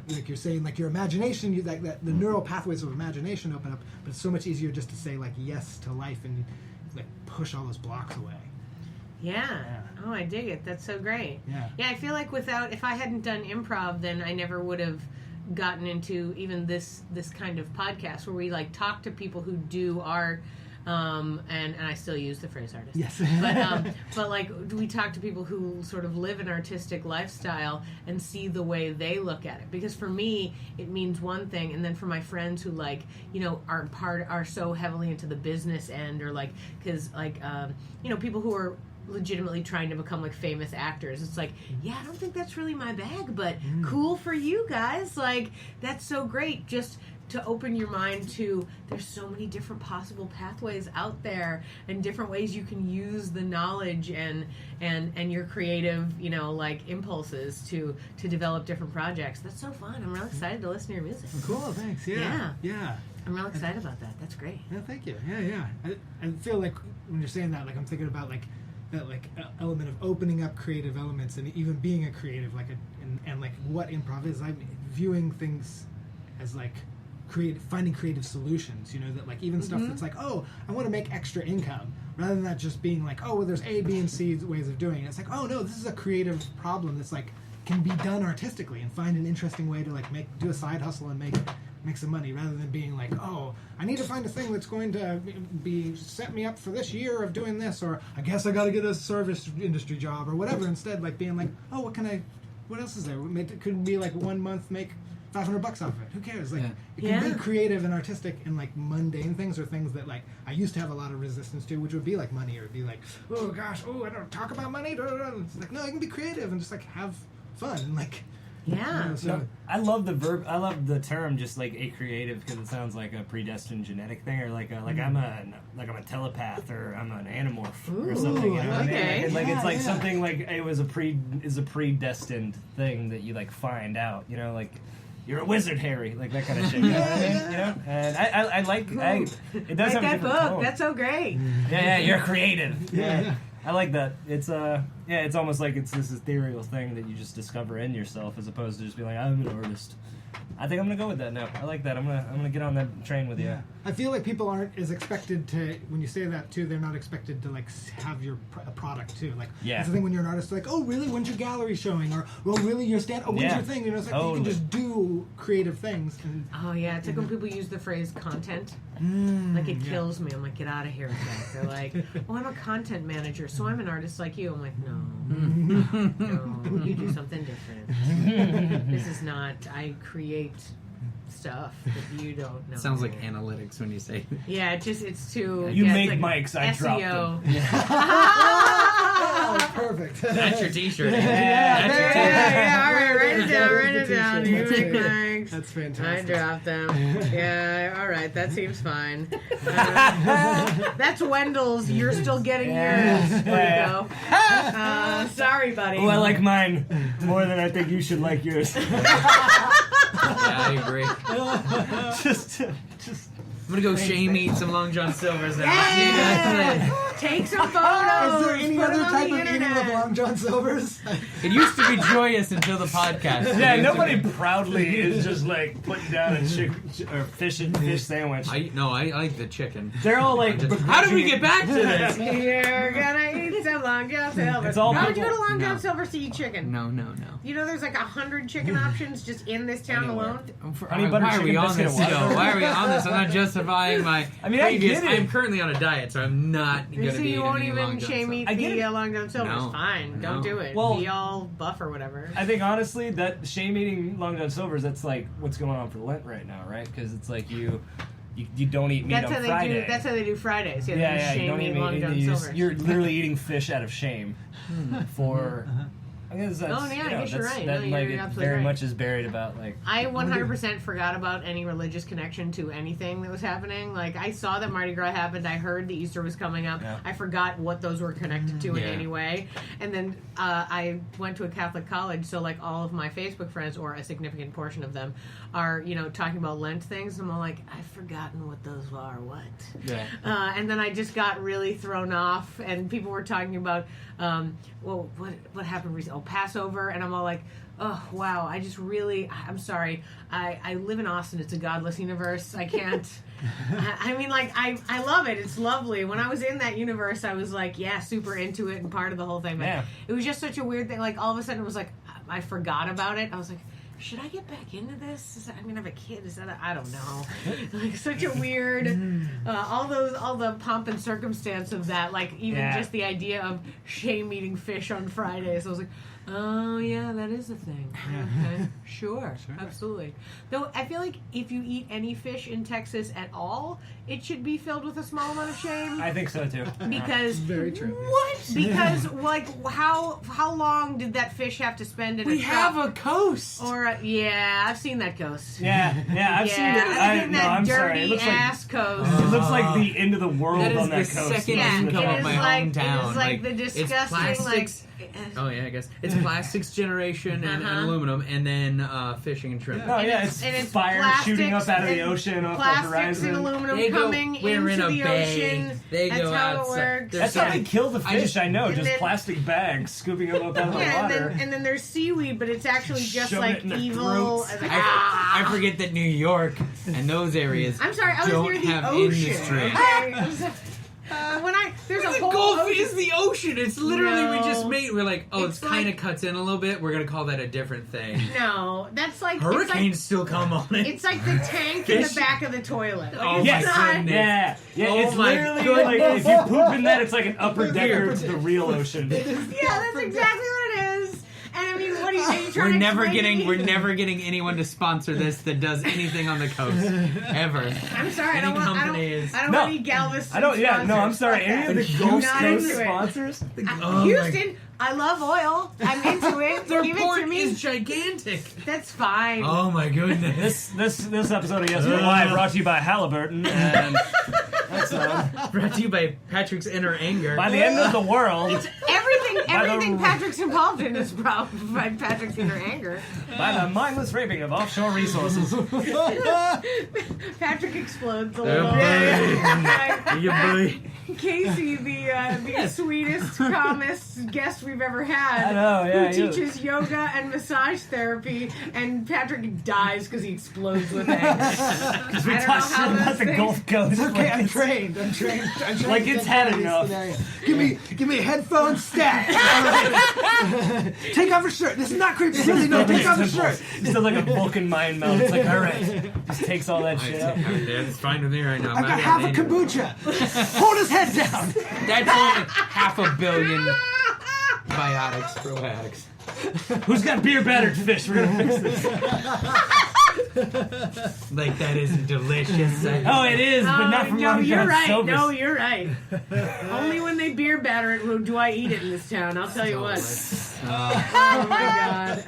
like you're saying, like your imagination, that the neural pathways of imagination open up, but it's so much easier just to say like yes to life and like push all those blocks away. Yeah. Oh, I dig it. That's so great. Yeah. Yeah, I feel like if I hadn't done improv, then I never would have gotten into even this kind of podcast where we like talk to people who do art. And I still use the phrase artist. Yes. But like we talk to people who sort of live an artistic lifestyle and see the way they look at it. Because for me, it means one thing, and then for my friends who like, you know, are so heavily into the business end, or like, because like, you know, people who are legitimately trying to become like famous actors, it's like, yeah, I don't think that's really my bag, but cool for you guys. Like, that's so great. Just to open your mind to there's so many different possible pathways out there and different ways you can use the knowledge and your creative, you know, like impulses to develop different projects. That's so fun. I'm real excited to listen to your music. Cool, thanks. Yeah. I'm real excited about that. That's great. Yeah, thank you. Yeah. I feel like when you're saying that, like I'm thinking about like that like element of opening up creative elements and even being a creative, like and like what improv is. I'm viewing things as like finding creative solutions, you know, that like even stuff that's like, oh, I want to make extra income, rather than that just being like, oh, well, there's A, B, and C ways of doing it. It's like, oh no, this is a creative problem that's like can be done artistically, and find an interesting way to like do a side hustle and make some money, rather than being like, oh, I need to find a thing that's going to be set me up for this year of doing this, or I guess I got to get a service industry job or whatever. Instead, like being like, oh, what else is there? It could be like 1 month make $500 off of it. Who cares? Like it can be creative and artistic and like mundane things, or things that like I used to have a lot of resistance to, which would be like money, or it'd be like, oh gosh, I don't talk about money. It's like, no, you can be creative and just like have fun and like. Yeah. You know, so. No, I love the verb. I love the term, just like a creative, because it sounds like a predestined genetic thing, or like I'm a telepath, or I'm an animorph or something. You know what I mean? Like it's like something like it was a predestined thing that you like find out. You know, like you're a wizard, Harry, like that kind of shit. You know what I mean? You know, and I like it does have a that different book. tone. That's so great. Yeah, you're creative. Yeah. I like that. It's it's almost like it's this ethereal thing that you just discover in yourself, as opposed to just being like, I'm an artist. I think I'm gonna go with that now. I like that. I'm gonna get on that train with you. Yeah. I feel like people aren't as expected to, when you say that too, they're not expected to like have your a product too. Like it's the thing when you're an artist, like, oh really, when's your gallery showing, or well really your when's your thing? You know, it's like you can just do creative things. And, it's like when people use the phrase content. Like it kills me. I'm like, get out of here with that. They're like, oh, I'm a content manager, so I'm an artist like you. I'm like, no, you do something different. This is not. I create stuff that you don't know. Sounds like analytics when you say. Yeah, it's too. You make like mics. I drop them. Oh, perfect. That's your T-shirt. Yeah. All right, write it down. You make mics. That's fantastic. I dropped them. Yeah, all right, that seems fine. That's Wendell's. You're still getting yours. There you go. Sorry, buddy. Oh, I like mine more than I think you should like yours. Yeah, I agree. just. I'm gonna go shame eat some Long John Silver's now. Yes! Take some photos. Is there any Put other them on type the of eating internet. of Long John Silver's? It used to be joyous until the podcast. Yeah, nobody proudly is just like putting down a fish sandwich. I like the chicken. They're all like, How did we get back to this? You're gonna eat some Long John Silver's. It's all How would you go to people- Long John No. Silver's to eat chicken? No. You know there's like 100 chicken options just in this town alone? Honey butter Why are we chicken on biscuit this and show? water. Why are we on this? I'm not justifying my I mean, I previous. get it. I'm currently on a diet, so I'm not going to So be you eating won't any even Long John shame Silver. eat I get the it. Long John Silver's. No. Fine, don't No. do it. Well- Be all buff or whatever. I think honestly that shame eating Long John Silver's, that's like what's going on for Lent right now, right? Because it's like you don't eat meat That's on how Friday. they do. That's how they do Fridays. Yeah, yeah, you shame don't eat eat meat. Long John Silver's. You're literally eating fish out of shame for. I guess that's, Oh, yeah, I guess you're right. That No, like you're it absolutely very right. much is buried about like. I 100% forgot about any religious connection to anything that was happening. Like, I saw that Mardi Gras happened. I heard the Easter was coming up. Yeah. I forgot what those were connected to in Yeah. any way. And then I went to a Catholic college, so, like, all of my Facebook friends, or a significant portion of them, are, you know, talking about Lent things. And I'm all like, I've forgotten what those are. What? Yeah. And then I just got really thrown off, and people were talking about, what happened recently? Oh, Passover, and I'm all like, Oh, wow. I'm sorry. I live in Austin. It's a godless universe. I can't. I mean, like, I love it. It's lovely. When I was in that universe, I was like, yeah, super into it and part of the whole thing. But it was just such a weird thing. Like, all of a sudden, it was like, I forgot about it. I was like, should I get back into this? I'm gonna have a kid. I don't know. Like, such a weird, all the pomp and circumstance of that. Like, even just the idea of shame eating fish on Fridays. I was like, oh yeah, that is a thing. Okay, sure, absolutely. Though I feel like if you eat any fish in Texas at all, it should be filled with a small amount of shame. I think so too. Because very true. What? Because like how long did that fish have to spend in a truck? We have a coast. Or I've seen that coast. Yeah, I've seen it. I've seen that I'm dirty sorry. It looks ass coast. It looks like the end of the world That is on that the coast. second Yeah, income it of is my like hometown. it is like the it's disgusting plastics. Oh yeah, I guess it's plastics generation and aluminum, and then fishing and shrimp. Oh yeah, and it's fire shooting up out of the and ocean off the plastics horizon. and aluminum They go- coming we're into in a the bay. ocean. They That's go how outside. it works. That's how they kill the fish. I know, and just then- plastic bags scooping them up out of the Yeah, water. and then there's seaweed, but it's actually just Shove like it in their evil. throats. It's like, I forget that New York and those areas I'm sorry, I was don't near the have ocean. industry. Okay? There's a The whole Gulf ocean. is the ocean. It's literally we just No. made. We're like, oh, It's it's kind like- of cuts in a little bit. We're gonna call that a different thing. No, that's like Hurricanes still come on it. It's like the tank in the Fish. back of the toilet. Like, Oh it's my not- goodness. Yeah, Oh it's my literally goodness. like if you poop in that, it's like an upper decker to the real ocean. Yeah, that's exactly what it is. And I mean, what are you trying We're to never explain to getting. me? We're never getting anyone to sponsor this that does anything on the coast ever. I'm sorry, I Any don't want. companies. I don't No. want any Galveston. I don't. Yeah, no, I'm sponsors. sorry. Fuck Any of that. the Gulf Not Coast into it. sponsors? Oh my- Houston, I love oil. I'm into it. Their Give it port to me. is gigantic. That's fine. Oh my goodness. This episode of Yes YBY brought to you by Halliburton, and that's Brought to you by Patrick's Inner Anger. by the end of the world, Everything Patrick's involved in is probably by Patrick's inner anger. by the mindless raping of offshore resources. Patrick explodes a Oh, little. boy. Right. Yeah, boy. Casey, the sweetest, calmest guest we've ever had, I know, yeah, who you- teaches yoga and massage therapy, and Patrick dies because he explodes with anger. Because we I don't know talked how shit about those the things- Gulf Coast. It's okay, I'm Like, trained. I'm trained. Like, it's had enough. Give me headphones, stat. Take off your shirt. This is not creepy. Really, no. Take off your shirt. Just like a Vulcan mind melt. It's like, all right, just takes all that shit out. It's fine with me right now. I've got half a kombucha. Hold his head down. That's only 500 million biotics, probiotics. Who's got beer battered fish? We're gonna fix this. Like, that isn't delicious. Oh, it is, but not from no, Long you're John right. Silver's. No, you're right. Only when they beer batter it do I eat it in this town. I'll tell you what. Oh my god.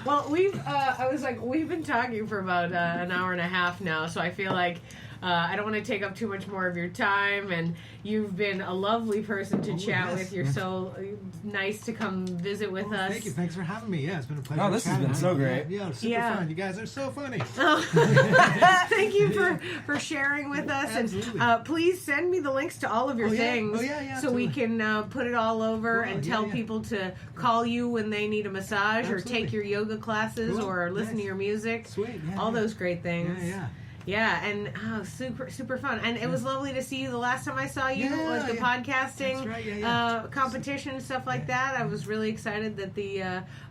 Well, we've been talking for about an hour and a half now, so I feel like I don't want to take up too much more of your time, and you've been a lovely person to chat yes. with. You're so nice to come visit with us. Thank you. Thanks for having me. Yeah, it's been a pleasure. Oh, this has chatting been with so you. great. Yeah, super Yeah. fun. You guys are so funny. Thank you for sharing with us. Absolutely. And please send me the links to all of your Oh, yeah. things Oh, yeah, so we absolutely. can put it all over Cool. and Yeah, tell yeah. people to call you when they need a massage or Absolutely. take your yoga classes Cool. or listen to Nice. your music. Sweet. Yeah, All yeah. those great things. Yeah. Yeah, and super fun. And it was lovely to see you the last time I saw you was the podcasting That's right, yeah. competition and stuff like that. I was really excited that the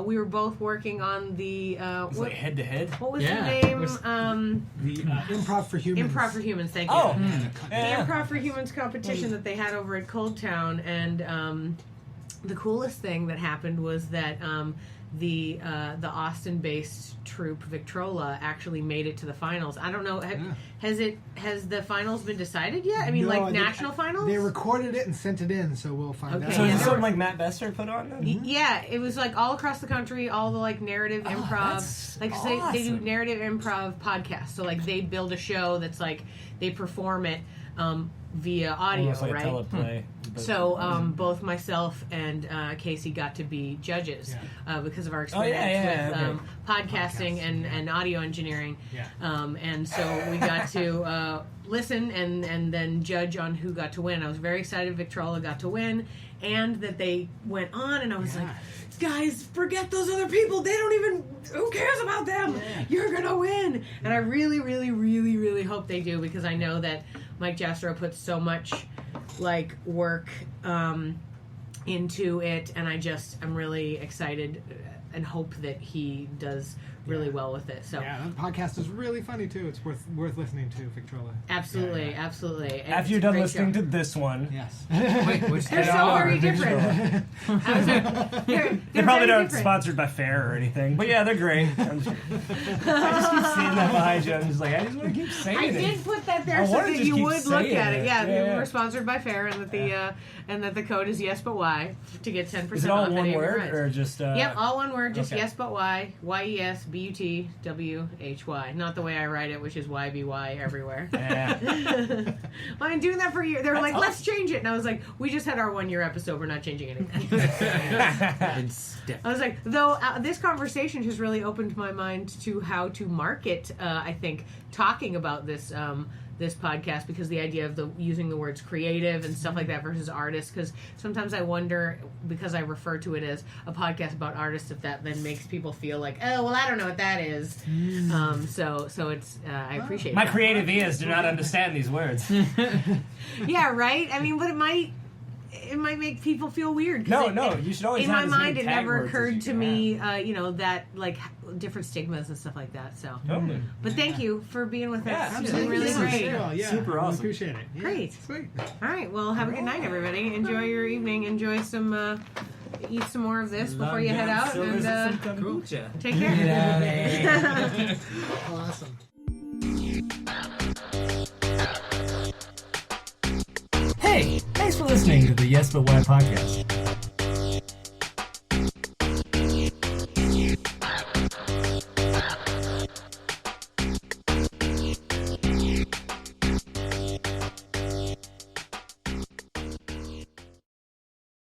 we were both working on the It's like head to head. what was Yeah, the it name? was- The Improv for Humans. Improv for Humans. Thank you. Oh, The Improv for Humans competition that they had over at Cold Town, and the coolest thing that happened was that the Austin-based troupe Victrola actually made it to the finals. I don't know. Has the finals been decided yet? I mean, No, like think- national finals. They recorded it and sent it in, so we'll find Okay. out. So Yeah. is this something like Matt Besser put on? Then? Yeah, it was like all across the country, all the like narrative improv. that's Like they do awesome. narrative improv podcasts. So like they build a show that's like they perform it via audio, Almost like right? a teleplay. So both myself and Casey got to be judges because of our experience with podcasting and audio engineering. Yeah. And so we got to listen and then judge on who got to win. I was very excited Victrola got to win and that they went on, and I was like, guys, forget those other people. They don't even, who cares about them? Yeah. You're going to win. And I really, really, really, really hope they do, because I know that Mike Jastrow puts so much work into it, and I'm really excited and hope that he does really well with it. So that podcast is really funny too. It's worth listening to, Victrola. Absolutely, absolutely. And after you're done listening to this one, yes, they're so very different. They probably don't sponsored by Fair or anything, but yeah, they're great. I just keep seeing that behind you. I'm just like, I just want to keep saying it. I did put that there so that you would look at it. Yeah, we're sponsored by Fair, and that the code is yes but why to get 10% off. Is it all one word or just? Yep, all one word. Just yes but why. YES. BUTWHY. Not the way I write it, which is YBY everywhere. Yeah. Well, I'm doing that for years. They were like, let's change it. And I was like, we just had our 1 year episode. We're not changing anything. I was like, though, this conversation has really opened my mind to how to market, I think, talking about this this podcast, because the idea of using the words creative and stuff like that versus artist, because sometimes I wonder, because I refer to it as a podcast about artists, if that then makes people feel like, oh, well, I don't know what that is. So it's I appreciate my that. creative ears do not understand these words. Yeah, right. I mean, but it might make people feel weird. No, you should always. In have my mind, it never words occurred to me, that different stigmas and stuff like that. So, but thank you for being with us. It's been really great. Super awesome. Appreciate it. Yeah, great. Sweet. All right. Well, have a good night, everybody. Enjoy your evening. Enjoy some. Eat some more of this before you head out, and take care. Get awesome. Hey, thanks for listening to the Yes But Why podcast.